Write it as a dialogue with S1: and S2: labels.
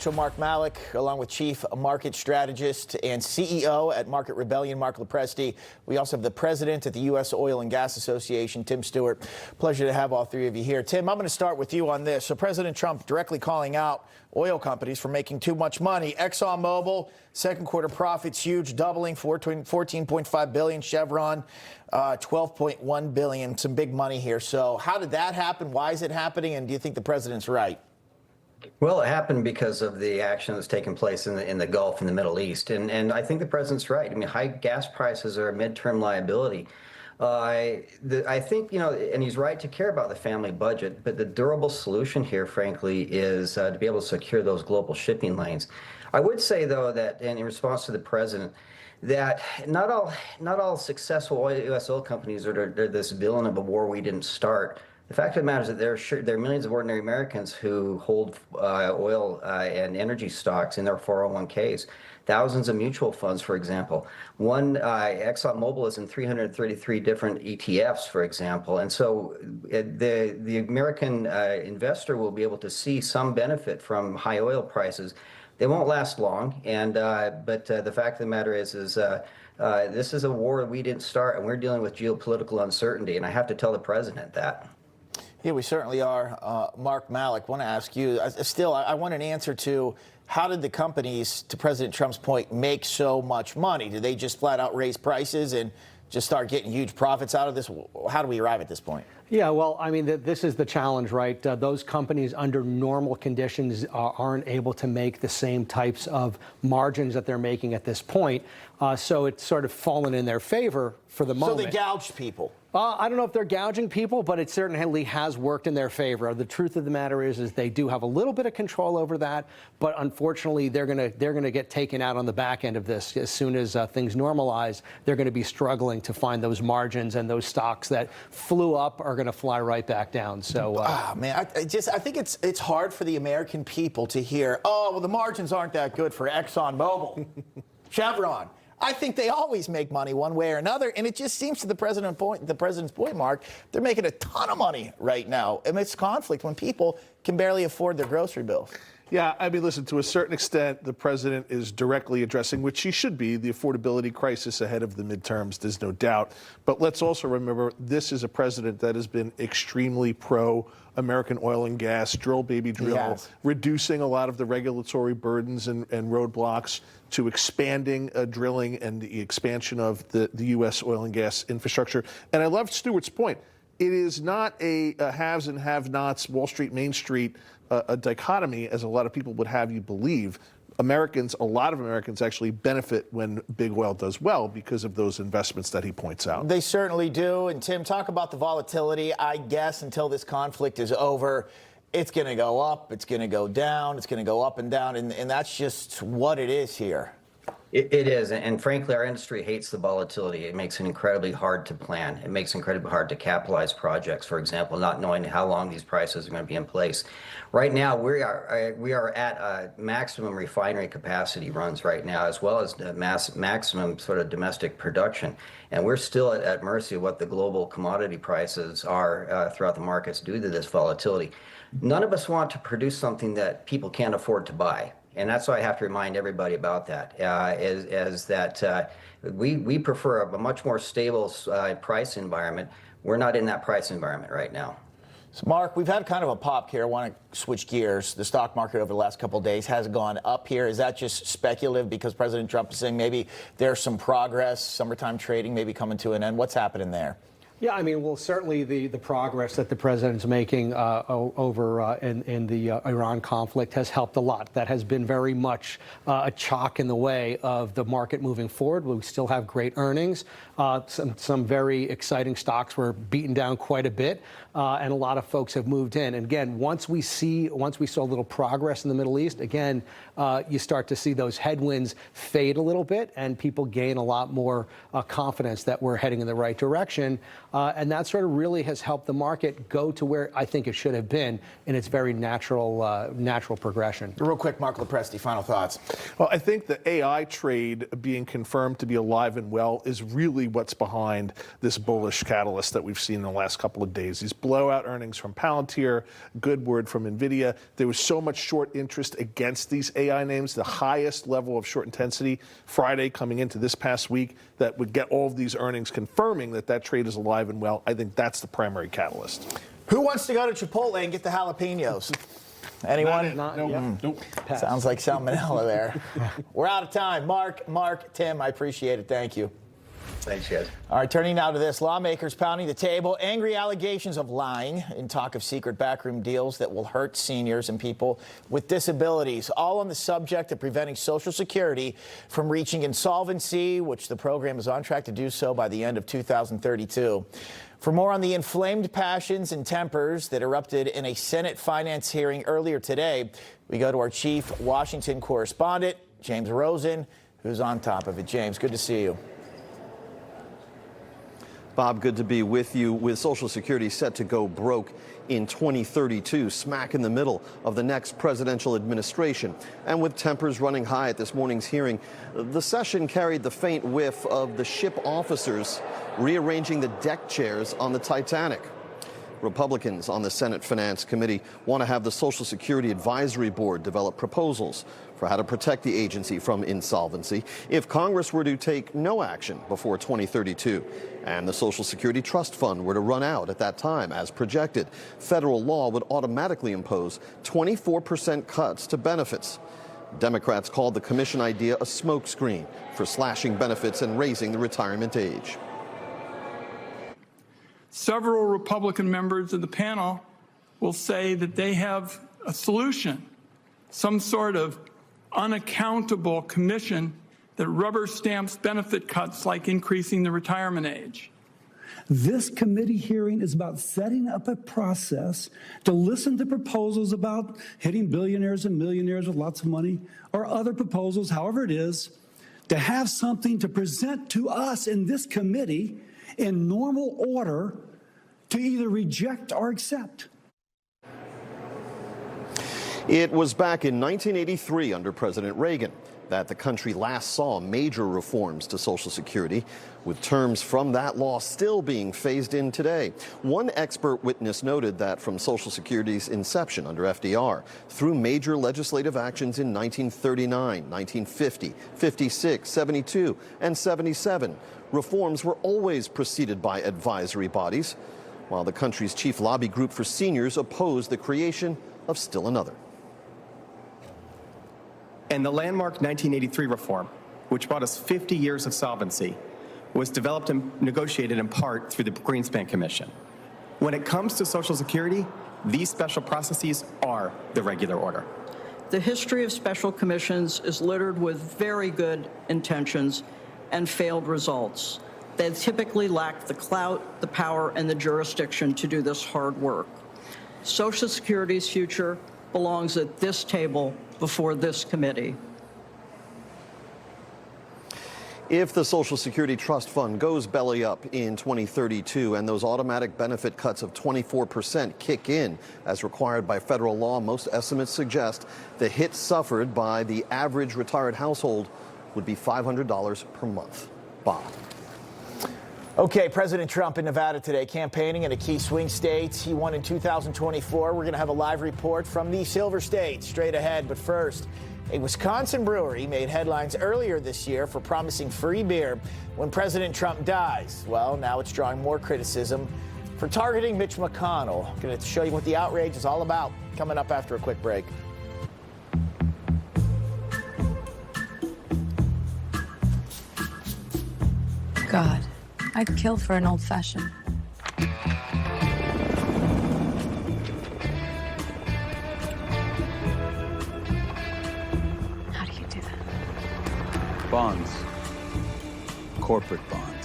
S1: So Mark Malek, along with Chief Market Strategist and CEO at Market Rebellion, Mark Lopresti. We also have the President at the U.S. Oil and Gas Association, Tim Stewart. Pleasure to have all three of you here. Tim, I'm going to start with you on this. So President Trump directly calling out oil companies for making too much money. ExxonMobil, second quarter profits huge, doubling, $14.5 billion. Chevron, $12.1 billion. Some big money here. So how did that happen? Why is it happening? And do you think the president's right?
S2: Well, it happened because of the action that's taken place in the Gulf and the Middle East. And I think the president's right. I mean, high gas prices are a midterm liability. I think, and he's right to care about the family budget, but the durable solution here, frankly, is to be able to secure those global shipping lanes. I would say, though, that in response to the president, that not all successful U.S. oil companies are this villain of a war we didn't start. The fact of the matter is that there are millions of ordinary Americans who hold oil and energy stocks in their 401ks. Thousands of mutual funds, for example. One, ExxonMobil is in 333 different ETFs, for example. And so the American investor will be able to see some benefit from high oil prices. They won't last long. And but the fact of the matter is this is a war we didn't start, and we're dealing with geopolitical uncertainty. And I have to tell the president that.
S1: Yeah, we certainly are. Mark Malek, want to ask you, I want an answer to how did the companies, to President Trump's point, make so much money? Did they just flat out raise prices and just start getting huge profits out of this? How do we arrive at this point?
S3: Yeah, well, I mean, this is the challenge, right? Those companies under normal conditions aren't able to make the same types of margins that they're making at this point. So it's sort of fallen in their favor for the moment.
S1: So they gouged people.
S3: I don't know if they're gouging people, but it certainly has worked in their favor. The truth of the matter is they do have a little bit of control over that, but unfortunately, they're gonna get taken out on the back end of this. As soon as things normalize, they're going to be struggling to find those margins, and those stocks that flew up are going to fly right back down. So,
S1: man, I think it's hard for the American people to hear, oh, well, the margins aren't that good for ExxonMobil, Chevron. I think they always make money one way or another, and it just seems to the president's point, Mark, they're making a ton of money right now amidst conflict when people can barely afford their grocery bills.
S4: Yeah, I mean, listen, to a certain extent, the president is directly addressing, which he should be, the affordability crisis ahead of the midterms, there's no doubt. But let's also remember, this is a president that has been extremely pro-American oil and gas, drill, baby, drill, reducing a lot of the regulatory burdens and roadblocks to expanding drilling and the expansion of the U.S. oil and gas infrastructure. And I love Stewart's point. It is not a haves and have-nots, Wall Street, Main Street, a dichotomy, as a lot of people would have you believe. A lot of Americans actually benefit when big oil does well because of those investments that he points out.
S1: They certainly do. And Tim, talk about the volatility. I guess until this conflict is over, it's going to go up, it's going to go down, it's going to go up and down, and that's just what it is here.
S2: It is, and frankly, our industry hates the volatility. It makes it incredibly hard to plan. It makes it incredibly hard to capitalize projects, for example, not knowing how long these prices are going to be in place. Right now, we are at maximum refinery capacity runs right now, as well as maximum sort of domestic production. And we're still at mercy of what the global commodity prices are throughout the markets due to this volatility. None of us want to produce something that people can't afford to buy. And that's why I have to remind everybody about that, is that we prefer a much more stable price environment. We're not in that price environment right now.
S1: So, Mark, we've had kind of a pop here. I want to switch gears. The stock market over the last couple of days has gone up here. Is that just speculative because President Trump is saying maybe there's some progress, summertime trading maybe coming to an end? What's happening there?
S3: Yeah, I mean, well, certainly the progress that the president's making over in the Iran conflict has helped a lot. That has been very much a chalk in the way of the market moving forward. We still have great earnings. Some very exciting stocks were beaten down quite a bit, and a lot of folks have moved in. And again, once we saw a little progress in the Middle East, again, you start to see those headwinds fade a little bit, and people gain a lot more confidence that we're heading in the right direction. And that sort of really has helped the market go to where I think it should have been in its very natural progression.
S1: Real quick, Mark Lepresti, final thoughts.
S4: Well, I think the AI trade being confirmed to be alive and well is really what's behind this bullish catalyst that we've seen in the last couple of days. These blowout earnings from Palantir, good word from NVIDIA. There was so much short interest against these AI names, the highest level of short intensity Friday coming into this past week that would get all of these earnings confirming that that trade is alive and well. I think that's the primary catalyst.
S1: Who wants to go to Chipotle and get the jalapenos? Anyone?
S4: Nope.
S1: Sounds like salmonella there. We're out of time. Mark, Tim, I appreciate it. Thank you.
S2: Thanks, guys.
S1: All right, turning now to this. Lawmakers pounding the table. Angry allegations of lying in talk of secret backroom deals that will hurt seniors and people with disabilities. All on the subject of preventing Social Security from reaching insolvency, which the program is on track to do so by the end of 2032. For more on the inflamed passions and tempers that erupted in a Senate finance hearing earlier today, we go to our chief Washington correspondent, James Rosen, who's on top of it. James, good to see you.
S5: Bob, good to be with you. With Social Security set to go broke in 2032, smack in the middle of the next presidential administration, and with tempers running high at this morning's hearing, the session carried the faint whiff of the ship officers rearranging the deck chairs on the Titanic. Republicans on the Senate Finance Committee want to have the Social Security Advisory Board develop proposals for how to protect the agency from insolvency if Congress were to take no action before 2032 and the Social Security Trust Fund were to run out at that time as projected. Federal law would automatically impose 24% cuts to benefits. Democrats called the commission idea a smokescreen for slashing benefits and raising the retirement age.
S6: Several Republican members of the panel will say that they have a solution, some sort of unaccountable commission that rubber stamps benefit cuts like increasing the retirement age.
S7: This committee hearing is about setting up a process to listen to proposals about hitting billionaires and millionaires with lots of money or other proposals, however it is, to have something to present to us in this committee in normal order to either reject or accept.
S5: It was back in 1983 under President Reagan that the country last saw major reforms to Social Security, with terms from that law still being phased in today. One expert witness noted that from Social Security's inception under FDR through major legislative actions in 1939, 1950, 56, 72, and 77, reforms were always preceded by advisory bodies, while the country's chief lobby group for seniors opposed the creation of still another.
S8: And the landmark 1983 reform, which brought us 50 years of solvency, was developed and negotiated in part through the Greenspan Commission. When it comes to Social Security, these special processes are the regular order.
S9: The history of special commissions is littered with very good intentions and failed results. They typically lack the clout, the power, and the jurisdiction to do this hard work. Social Security's future belongs at this table before this committee.
S5: If the Social Security Trust Fund goes belly up in 2032 and those automatic benefit cuts of 24% kick in as required by federal law, most estimates suggest the hit suffered by the average retired household would be $500 per month. Bob.
S1: Okay, President Trump in Nevada today campaigning in a key swing state. He won in 2024. We're going to have a live report from the Silver State straight ahead. But first, a Wisconsin brewery made headlines earlier this year for promising free beer when President Trump dies. Well, now it's drawing more criticism for targeting Mitch McConnell. I'm going to show you what the outrage is all about coming up after a quick break.
S10: God, I'd kill for an old-fashioned.
S11: Bonds. Corporate bonds.